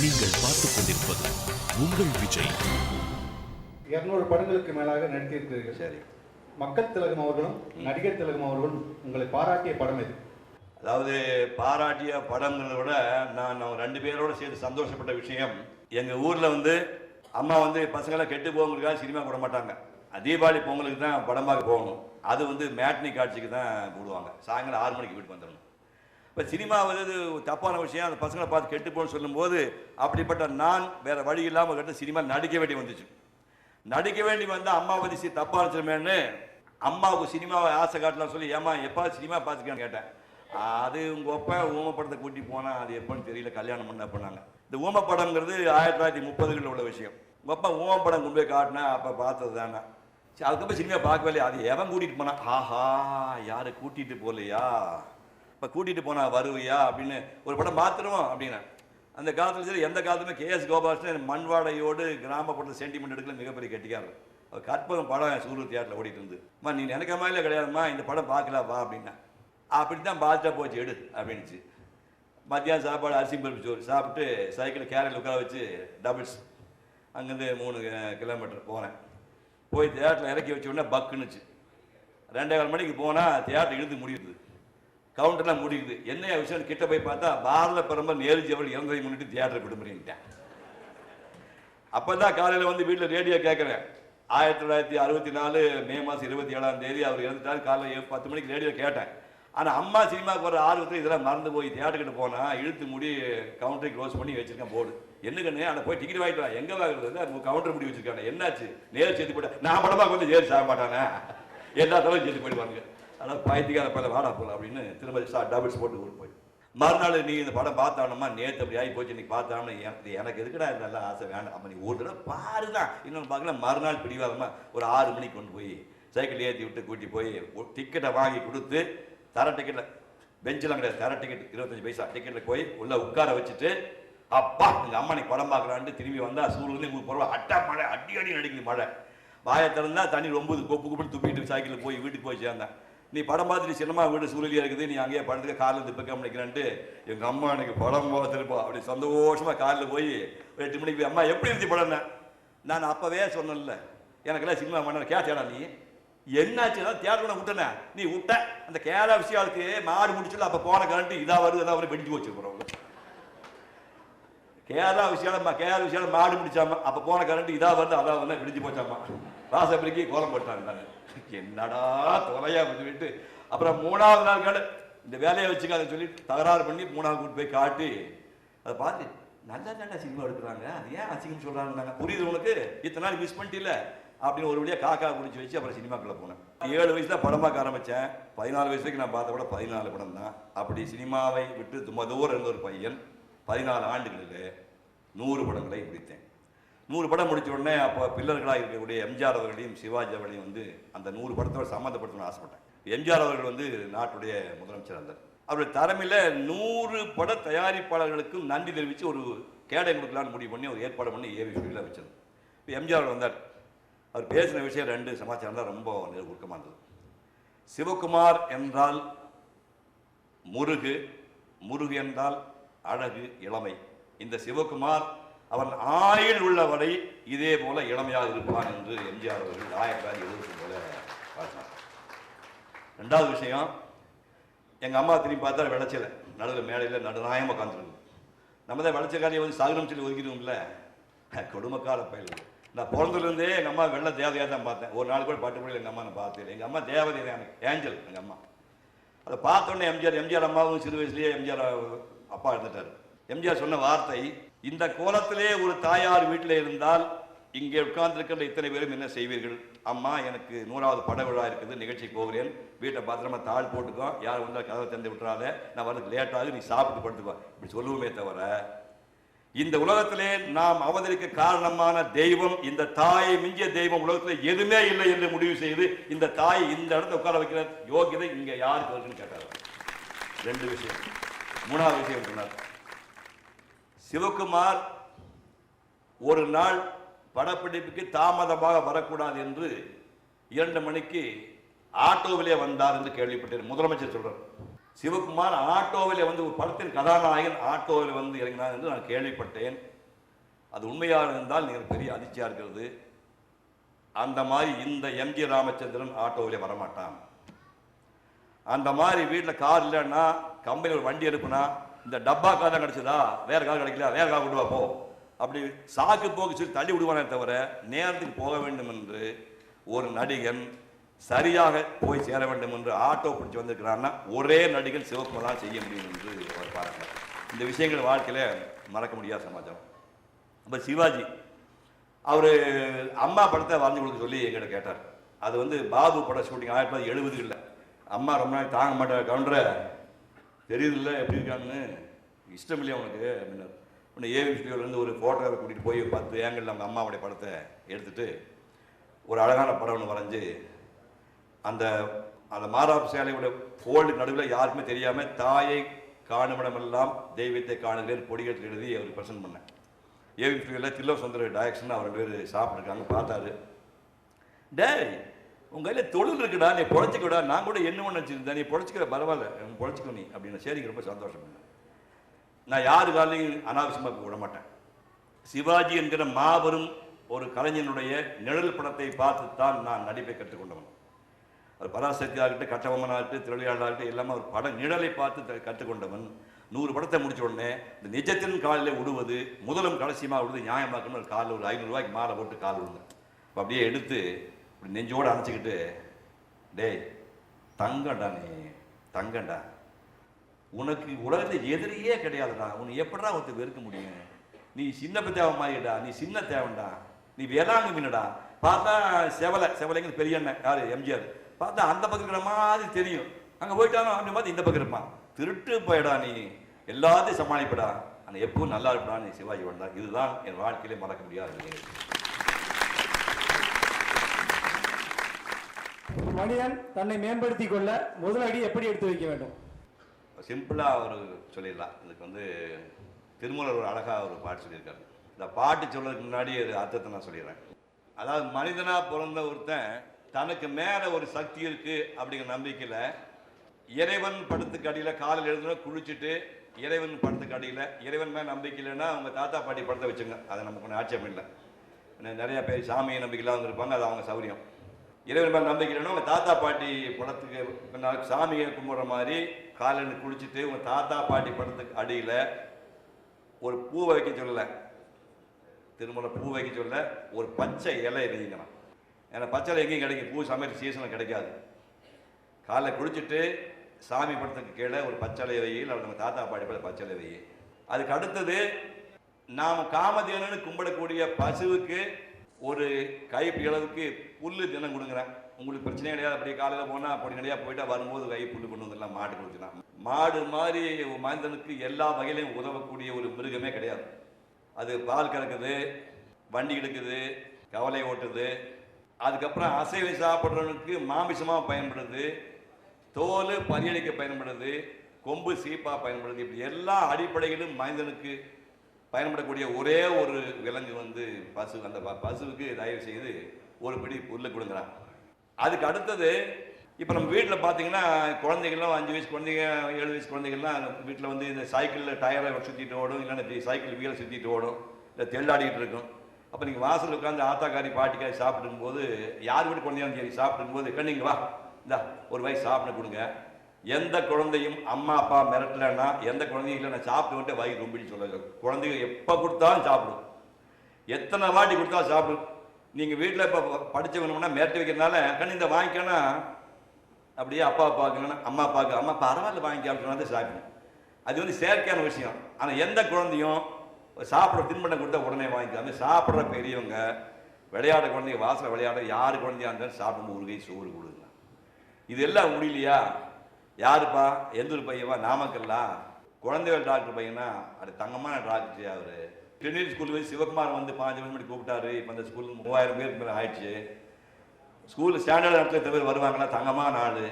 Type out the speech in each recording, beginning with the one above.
நீங்கள் பார்த்துக் கொண்டிருப்பது உங்கள் விஜய். 200 படங்களுக்கு மேலாக நடித்திருக்கிறீர்கள். சரி, மக்கள் திலகம் அவர்களும் நடிகர் திலகம் அவர்களும் உங்களை பாராட்டிய படம் எது? அதாவது பாராட்டிய படம்ங்கிறத விட நான் ரெண்டு பேரோட சேர்ந்து சந்தோஷப்பட்ட விஷயம், எங்கள் ஊரில் வந்து அம்மா வந்து பசங்களாம் கெட்டு போகிறதுக்காக சினிமா போட மாட்டாங்க. தீபாவளி பொங்கலுக்கு தான் படம் பார்க்க போகணும். அது வந்து மேட்னி காட்சிக்கு தான் போடுவாங்க. சாயங்காலம் 6 மணிக்கு வீட்டுக்கு வந்துடணும். இப்போ சினிமா வந்து தப்பான விஷயம், அந்த பசங்களை பார்த்து கெட்டு போகணும்னு சொல்லும்போது அப்படிப்பட்ட நான் வேறு வழி இல்லாமல் கட்ட சினிமா நடிக்க வேண்டி வந்துச்சு. நடிக்க வேண்டி வந்தால் அம்மா பற்றி தப்பாக வச்சுருமேன்னு அம்மாவுக்கு சினிமாவை ஆசை காட்டலாம் சொல்லி ஏமா எப்போ சினிமா பார்த்துக்கான்னு கேட்டேன். அது உங்கள் ஒப்ப ஊமை படத்தை கூட்டி போனால் அது எப்போன்னு தெரியல, கல்யாணம் பண்ண பண்ணாங்க. இந்த ஊமை படங்கிறது 1930களில் உள்ள விஷயம். உங்கள் அப்பா ஊமை படம் கொண்டு போய் காட்டினா அப்போ பார்த்தது தானே. சரி, அதுக்கப்புறம் சினிமா பார்க்கவே இல்லையா, அது எவன் கூட்டிகிட்டு போனா, ஆஹா யாரை கூட்டிகிட்டு போகலையா, இப்போ கூட்டிகிட்டு போனா வருவியா அப்படின்னு ஒரு படம் பார்த்துருவோம் அப்படின்னு. அந்த காலத்தில் சரி எந்த காலத்துமே KS கோபாலகிருஷ்ணன் மண்வாடையோடு கிராமப்புறத்தில் சென்டிமெண்ட் எடுக்கல மிகப்பெரிய கெட்டிக்காரர். அவர் கற்பகம் படம் சூலூர் தியேட்டரில் ஓடிட்டு இருந்து, அம்மா நீ நினைக்க மாதிரில கிடையாதும்மா, இந்த படம் பார்க்கலாப்பா அப்படின்னா. அப்படி தான் பார்த்துட்டா போச்சு எடு அப்படின்ச்சு. மத்தியானம் சாப்பாடு அரிசி பருப்பு சோறு சாப்பிட்டு சைக்கிள் கேரளில் உட்கார வச்சு டபுள்ஸ் அங்கேருந்து 3 கிலோமீட்டர் போனேன். போய் தியேட்டரில் இறக்கி வச்ச உடனே பக்குன்னுச்சு. 2:15 மணிக்கு போனால் தியேட்டர் இழுத்து முடியுது, கவுண்டர்லாம் முடியுது. என்ன விஷயம் கிட்ட போய் பார்த்தா பாரத பிரதமர் நேருஜி அவர்கள் இறந்ததை முன்னிட்டு தியேட்டரை விடுமுறைன்ட்டேன். அப்போ தான் காலையில் வந்து வீட்டில் ரேடியோ கேட்குறேன். 1964 மே மாதம் 27ஆம் தேதி அவர் இறந்துட்டார். காலையில் 10 மணிக்கு ரேடியோ கேட்டேன். ஆனால் அம்மா சினிமாவுக்கு வர ஆர்வத்தில் இதெல்லாம் மறந்து போய் தியேட்டர்கிட்ட போனால் இழுத்து முடி கவுண்டரை க்ளோஸ் பண்ணி வச்சிருக்கேன் போர்டு. என்னங்கன்னு ஆனால் போய் டிக்கெட் வாங்கிட்டு வா, எங்கே வாங்குறது கவுண்டர் முடி வச்சிருக்காங்க. என்னாச்சு, நேரு சேர்த்து போட்டேன். நான் படமாக வந்து நேரு சாக மாட்டானே, எல்லா தடவை சேர்த்து போயிடுவாங்க. ஆனால் பாயத்துக்கான பல வாடா போகலாம் அப்படின்னு திரும்ப டபுள்ஸ் போட்டு ஊருக்கு போய் மறுநாள் நீ இந்த படம் பார்த்தானம்மா, நேற்று அப்படி ஆகி போச்சு, இன்னைக்கு பார்த்தான்னு எனக்கு எதுக்குடா நல்லா ஆசை வேண்டாம். அப்போ நீ ஒரு தடவை பாருதான், இன்னொன்று பார்க்கல. மறுநாள் பிடிவாதமாக ஒரு 6 மணிக்கு கொண்டு போய் சைக்கிள் ஏற்றி விட்டு கூட்டி போய் டிக்கெட்டை வாங்கி கொடுத்து, தர டிக்கெட்டில் பெஞ்செலாம் கிடையாது, தர டிக்கெட் 25 பைசா டிக்கெட்டில் போய் உள்ளே உட்கார வச்சுட்டு, அப்பா எங்கள் அம்மா நீ படம் பார்க்கலான்ட்டு திரும்பி வந்தால் சூழ்நிலை உங்களுக்கு போகிறோம். அட்டா மழை, அடி அடி நடிக்குது மழை. வாயை திறந்தா தண்ணி ரொம்ப கொப்பு கொப்புன்னு துப்பிட்டு சைக்கிளில் போய் வீட்டுக்கு போய் சேர்ந்தேன். நீ படம் பார்த்துட்டு சினிமா வீடு சூழலியாக இருக்குது, நீ அங்கேயே படத்துக்கு காலில் திப்பக்கம் நினைக்கிறேன்ட்டு எங்கள் அம்மா எனக்கு படம் பார்த்துருப்பா அப்படி சந்தோஷமாக காலில் போய் 8 மணிக்கு போய் அம்மா எப்படி இருந்துச்சு படம்னா. நான் அப்போவே சொன்னேன்ல எனக்கெல்லாம் சினிமா பண்ண கேட்டேடா நீ என்னாச்சு தேட்டரை விட்டனே நீ விட்ட அந்த கேரளா விஷயத்துக்கு மாடு முடிச்சுல அப்போ போன கரண்ட் இதாக வருது எதாவது வரை வெடிச்சு வச்சுருக்கிறோம். கேரளா விஷயம் மாடு முடிச்சாமா, அப்போ போன கரண்ட் இதாக வருது அதான் வந்து வெடிச்சு போச்சாமா. வாசப்படிக்கு கோலம் போட்டாங்க. என்னடா தொலையா விட்டு அப்புறம் 3ஆவது நாள் கடை இந்த வேலையை வச்சுக்காத சொல்லி தகராறு பண்ணி 3ஆவது கூட்டு போய் காட்டி அதை பார்த்து நல்லா நல்லா சினிமா எடுக்கிறாங்க, அது ஏன் அசிங்கம் சொல்கிறாங்க புரியுது உனக்கு, இத்தனை நாள் மிஸ் பண்ணிட்டில்ல அப்படின்னு ஒரு வழியாக காக்கா குடிச்சு வச்சு அப்புறம் சினிமாக்குள்ளே போனேன். 7 வயசில் படம் பார்க்க ஆரம்பித்தேன். 14 வயசு வரைக்கும் நான் பார்த்த விட 14 படம் தான். அப்படி சினிமாவை விட்டு ரொம்ப தூரம் இருந்த ஒரு பையன் 14 ஆண்டுகளில் 100 படங்களை முடித்தேன். 100 படம் முடித்த உடனே அப்போ பில்லர்களாக இருக்கக்கூடிய எம்ஜிஆர் அவர்களையும் சிவாஜி அவர்களையும் வந்து அந்த 100 படத்தோட சம்மந்தப்படுத்தணும்னு ஆசைப்பட்டேன். எம்ஜிஆர் அவர்கள் வந்து நாட்டுடைய முதலமைச்சர் இருந்தார். அவருடைய தலைமையில் 100 பட தயாரிப்பாளர்களுக்கும் நன்றி தெரிவித்து ஒரு கேடை கொடுக்கலான்னு முடிவு பண்ணி ஒரு ஏற்பாடு பண்ணி ஏவியில் வச்சது. இப்போ எம்ஜிஆர் வந்தார். அவர் பேசின விஷயம் 2 சமாச்சாரம் தான் ரொம்ப உருக்கமாக இருந்தது. சிவகுமார் என்றால் முருகு, முருகு என்றால் அழகு, இளமை. இந்த சிவகுமார் அவன் ஆயுள் உள்ளவரை இதே போல இளமையாக இருப்பான் என்று எம்ஜிஆர் அவர்கள் 1970 போல பார்த்தார். 2வது விஷயம், எங்கள் அம்மா திரும்பி பார்த்தா விளைச்சல நடுவில் மேடையில் நடுநாயமாக உட்காந்துருக்கு. நம்ம தான் விளைச்சக்காரியை வந்து சாகனம் சொல்லி ஒதுக்கிடுவோம்ல, கொடுமைக்கால பயிர். நான் பிறந்ததுலேருந்தே எங்கள் அம்மா வெள்ள தேவதையாக தான் பார்த்தேன். ஒரு நாள் கூட பட்டுப்படியில் எங்கள் அம்மா நான் பார்த்தேன். எங்கள் அம்மா தேவதை தான், ஏஞ்சல் எங்கள் அம்மா. அதை பார்த்தோன்னே எம்ஜிஆர் அம்மாவும் சிறு வயசுலேயே எம்ஜிஆர் அப்பா இருந்துட்டார். எம்ஜிஆர் சொன்ன வார்த்தை, இந்த கோலத்திலே ஒரு தாயார் வீட்டில் இருந்தால் இங்கே உட்கார்ந்துருக்கிற இத்தனை பேரும் என்ன செய்வீர்கள்? அம்மா எனக்கு 100வது பட விழா இருக்குது, நிகழ்ச்சிக்கு போகிறேன், வீட்டை பத்திரமா தாள் போட்டுக்கோ, யார் வந்தால் கதவை தந்து விட்டுறாத, நான் வரதுக்கு லேட்டாக நீ சாப்பிட்டு படுத்துக்கோ, இப்படி சொல்லுவோமே தவிர இந்த உலகத்திலே நாம் அவதரிக்க காரணமான தெய்வம், இந்த தாயை மிஞ்சிய தெய்வம் உலகத்தில் எதுவுமே இல்லை என்று முடிவு செய்து இந்த தாய் இந்த இடத்துல உட்கார வைக்கிற யோகியதை இங்கே யாருக்கு வருதுன்னு கேட்டார். 2 விஷயம். 3வது விஷயம் சொன்னார், சிவகுமார் ஒரு நாள் படப்பிடிப்புக்கு தாமதமாக வரக்கூடாது என்று 2 மணிக்கு ஆட்டோவிலே வந்தார் என்று கேள்விப்பட்டேன். முதலமைச்சர் சொல்றார். சிவகுமார் ஆட்டோவில் வந்து ஒரு படத்தின் கதாநாயகன் ஆட்டோவில் வந்து இறங்கினார் என்று நான் கேள்விப்பட்டேன். அது உண்மையாக இருந்தால் நீங்கள் பெரிய அதிர்ச்சியாக இருக்கிறது. அந்த மாதிரி இந்த எம்ஜி ராமச்சந்திரன் ஆட்டோவிலே வரமாட்டான். அந்த மாதிரி வீட்டில் கார் இல்லைன்னா கம்பெனி ஒரு வண்டி எடுப்புனா இந்த டப்பா கார் தான் கிடச்சதா, வேறு கார் கிடைக்கல, வேறு கார் கொண்டு வா போ, அப்படி சாக்கு போக்கு சொல்லி தள்ளி விடுவானே தவிர நேரத்துக்கு போக வேண்டும் என்று ஒரு நடிகன் சரியாக போய் சேர வேண்டும் என்று ஆட்டோ பிடிச்சி வந்திருக்கிறான்னா ஒரே நடிகன் சிவகுமார் தான் செய்ய முடியும் என்று அவர் பாருங்கள். இந்த விஷயங்கள் வாழ்க்கையில் மறக்க முடியாத சமாச்சாரம். இப்போ சிவாஜி அவர் அம்மா படத்தை வரைஞ்சி கொடுக்க சொல்லி எங்கிட்ட கேட்டார். அது வந்து பாபு பட ஷூட்டிங் 1970 அம்மா ரொம்ப நாள் தாங்க மாட்டார், கவுண்டரை தெரியுதில்ல எப்படி இருக்கான்னு, இஷ்டம் இல்லையா உனக்கு அப்படின்னார். உடனே ஏவி ஸ்டுடியோலேருந்து ஒரு ஃபோட்டோவை கூட்டிகிட்டு போய் 10 ஏங்கிள் நம்ம அம்மாவுடைய படத்தை எடுத்துகிட்டு ஒரு அழகான படம் ஒன்று வரைஞ்சி அந்த அந்த மாராப் சேலையோட ஃபோல்டு நடுவில் யாருக்குமே தெரியாமல் தாயை காணுமிடமெல்லாம் தெய்வத்தை காணுகிறேன் பொடிகள் எழுதி அவர் ப்ரெசென்ட் பண்ணேன். ஏவி ஸ்டுடியோவில் தில்லோ சுந்தர டைரக்ஷன் அவர் 2 பேர் சாப்பிட்ருக்காங்க. பார்த்தாரு, டேய் உங்கள் கையில் தொழில் இருக்குடா, நீ பொழைச்சிக்கடா, நான் கூட என்ன ஒன்று வச்சுருந்தேன், நீ பொழைச்சிக்கிற பரவாயில்ல, பொழைச்சிக்கோ நீ அப்படின்னு. சரிங்க, ரொம்ப சந்தோஷம். நான் யாரு காலையும் அனாவசியமாக விட மாட்டேன். சிவாஜி என்கிற மாபெரும் ஒரு கலைஞனுடைய நிழல் படத்தை பார்த்துத்தான் நான் நடிப்பை கற்றுக்கொண்டவன். அவர் பராசக்தியாகட்டும், கட்டபொம்மனாகட்டும், திருவிழாளாகட்டும் எல்லாமே ஒரு படம் நிழலை பார்த்து கற்றுக்கொண்டவன். 100 படத்தை முடிச்ச உடனே இந்த நிஜத்தின் காலில் விடுவது முதலும் கடைசியமாக விடுவது நியாயமாக்கணும். ஒரு காலில் ஒரு 500 ரூபாய்க்கு மாலை போட்டு கால் விடுங்க. இப்போ அப்படியே எடுத்து இப்படி நெஞ்சோடு அணைச்சிக்கிட்டு, டேய் தங்கண்டா, நீ தங்கண்டா, உனக்கு உலகத்தில் எதிரியே கிடையாதுடா, உன்னை எப்படா ஒருத்தர் வெறுக்க முடியும், நீ சின்ன தேவை மாதிரிடா, நீ சின்ன தேவைண்டா, நீ வேளாங்க மீனடா. பார்த்தா செவலைங்க பெரிய அண்ணன் யாரு எம்ஜிஆர், பார்த்தா அந்த பக்கம் இருக்கிற மாதிரி தெரியும், அங்கே போயிட்டாலும் அப்படி பார்த்து இந்த பக்கம் இருப்பான், திருட்டு போயிடா, நீ எல்லாத்தையும் சமாளிப்படா, ஆனால் எப்பவும் நல்லா இருப்படா, நீ சிவாஜி வந்தா. இதுதான் என் வாழ்க்கையிலே மறக்க முடியாது. மனிதன் தன்னை மேம்படுத்திக் கொள்ள முதல் அடி எப்படி எடுத்து வைக்க வேண்டும்? சிம்பிளாக ஒரு சொல்லிடலாம். இதுக்கு வந்து திருமூலர் ஒரு அழகாக ஒரு பாட்டு சொல்லியிருக்காரு. இந்த பாட்டு சொல்றதுக்கு முன்னாடி ஒரு அர்த்தத்தை நான் சொல்லிடுறேன். அதாவது மனிதனாக பிறந்த ஒருத்தன் தனக்கு மேலே ஒரு சக்தி இருக்கு அப்படிங்கிற நம்பிக்கையில் இறைவன் படத்துக்கு அடியில் காலையில் எழுதுனா குளிச்சுட்டு இறைவன் படத்துக்கு அடியில் இறைவன் மேலே நம்பிக்கை இல்லைன்னா அவங்க தாத்தா பாட்டி படத்தை வச்சுங்க, அதை நமக்கு ஒன்றும் ஆட்சேபம் இல்லை. நிறையா பேர் சாமியை நம்பிக்கையிலாம் வந்துருப்பாங்க, அது அவங்க சௌரியம். இறைவன் மேலே நம்பிக்கை இல்லைன்னா உங்கள் தாத்தா பாட்டி படத்துக்கு சாமியை கும்பிட்ற மாதிரி காலையில் குளிச்சுட்டு உங்கள் தாத்தா பாட்டி படத்துக்கு அடியில் ஒரு பூவை வைக்க சொல்லலை, திருமணம் பூ வைக்க சொல்ல, ஒரு பச்சை இலை வைங்கலாம். ஏன்னா பச்சை இலை எங்கேயும் கிடைக்கும், பூ சமையல் சீசனில் கிடைக்காது. காலைல குளிச்சுட்டு சாமி படத்துக்கு கீழே ஒரு பச்சை இலை வெயில், அல்லது நம்ம தாத்தா பாட்டி படம் பச்சை இலை வெயில். அதுக்கு அடுத்தது நாம் காமதேனு கும்பிடக்கூடிய பசுவுக்கு ஒரு கைப்பிடி அளவுக்கு புல்லு தினம் கொடுக்குறேன். உங்களுக்கு பிரச்சனையே கிடையாது, அப்படியே காலையில் போனால் அப்படி கிடையாது, போயிட்டா வரும்போது கை புல்லு கொண்டு வந்துடலாம், மாடு கொடுத்துலாம். மாடு மாதிரி மனிதனுக்கு எல்லா வகையிலையும் உதவக்கூடிய ஒரு மிருகமே கிடையாது. அது பால் கறக்குது, வண்டி எடுக்குது, கவலை ஓட்டுது, அதுக்கப்புறம் அசைவை சாப்பிட்றவனுக்கு மாமிசமாக பயன்படுது, தோல் பரியடிக்க பயன்படுது, கொம்பு சீப்பாக பயன்படுது. இப்படி எல்லா அடிப்படையிலும் மனிதனுக்கு பயன்படக்கூடிய ஒரே ஒரு விலங்கு வந்து பசு. அந்த பசுவுக்கு தயவு செய்து ஒரு பிடி புல்லை கொடுங்குறான். அதுக்கு அடுத்தது இப்போ நம்ம வீட்டில் பார்த்தீங்கன்னா குழந்தைகள்லாம் 5 வயசு குழந்தைங்க 7 வயசு குழந்தைகள்லாம் வீட்டில் வந்து இந்த சைக்கிளில் டயரை சுற்றிட்டு ஓடும், இல்லைன்னா சைக்கிள் வீலை சுற்றிட்டு ஓடும், இல்லை தெள்ளாடிக்கிட்டு இருக்கும். அப்போ நீங்கள் வாசல் உட்காந்து ஆத்தாக்காரி பாட்டிக்காரி சாப்பிடும்போது யார் வீட்டு குழந்தையாலும் சரி சாப்பிடும்போது கண்ணிங்க வா இந்தா ஒரு வயசு சாப்பிட கொடுங்க. எந்த குழந்தையும் அம்மா அப்பா மிரட்டலைன்னா எந்த குழந்தையும் இல்லை நான் சாப்பிட்டு வந்துட்டு வயிறு ரொம்பின்னு சொல்லுங்க. குழந்தைங்க எப்போ கொடுத்தாலும் சாப்பிடும், எத்தனை வாட்டி கொடுத்தாலும் சாப்பிடும். நீங்கள் வீட்டில் இப்போ படித்து வேணும்னா மிரட்டி வைக்கிறதுனால கண்ணு இந்த வாங்கிக்கோன்னா அப்படியே அப்பா அப்பாவுக்குன்னா அம்மா அப்பாவுக்கு அம்மா பரவாயில்ல வாங்கிக்கான்னு சொன்னா சாப்பிடும். அது வந்து செயற்கையான விஷயம். ஆனால் எந்த குழந்தையும் சாப்பிட்ற தின்பண்டம் கொடுத்தா உடனே வாங்கிக்காம சாப்பிட்ற பெரியவங்க விளையாட குழந்தைங்க வாசலை விளையாட யார் குழந்தையா இருந்தாலும் சாப்பிடும் ஒரு கை சோறு கொடுங்க. இது எல்லாம் முடியலையா? யாருப்பா எந்த ஒரு பையவா நாமக்கல்லா குழந்தைகள் டாக்டர் பையனா அது தங்கமான டாக்டர். அவர் ட்ரினிட்டி ஸ்கூல் போய் சிவகுமார் வந்து 5 மணி கூப்பிட்டாரு. இப்போ அந்த ஸ்கூல் 3000 பேருக்கு மேலே ஆயிடுச்சு. ஸ்கூலில் ஸ்டாண்டர்ட் இடத்துல எத்தனை பேர் வருவாங்களா, தங்கமான ஆள்.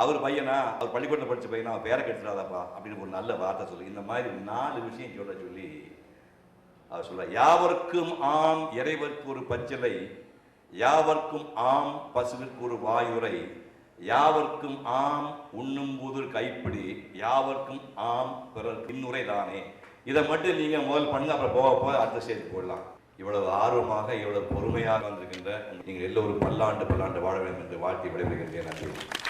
அவர் பையனா, அவர் பள்ளிக்கூடத்தில் படித்த பையனா, அவர் பேரை கெடுத்துடாதாப்பா அப்படின்னு ஒரு நல்ல வார்த்தை சொல்லி இந்த மாதிரி 4 விஷயம் சொல்லி அவர் சொல்ல, யாவர்க்கும் ஆம் இறைவர்க்கு ஒரு பச்சிலை, யாவர்க்கும் ஆம் பசுவிற்கு ஒரு வாயுரை, யாவர்க்கும் ஆம் உண்ணும் புதிர் கைப்பிடி, யாவர்க்கும் ஆம் பிறர் பின்னுரை தானே. இதை மட்டும் நீங்க முதல் பண்ணுங்க, அப்புறம் போக போக அடுத்த ஸ்டேஜ் போடலாம். இவ்வளவு ஆர்வமாக இவ்வளவு பொறுமையாக வந்திருக்கின்ற நீங்கள் எல்லோரும் பல்லாண்டு வாழ வேண்டும் என்று வாழ்த்தி விடைபெறுகின்றேன். நன்றி.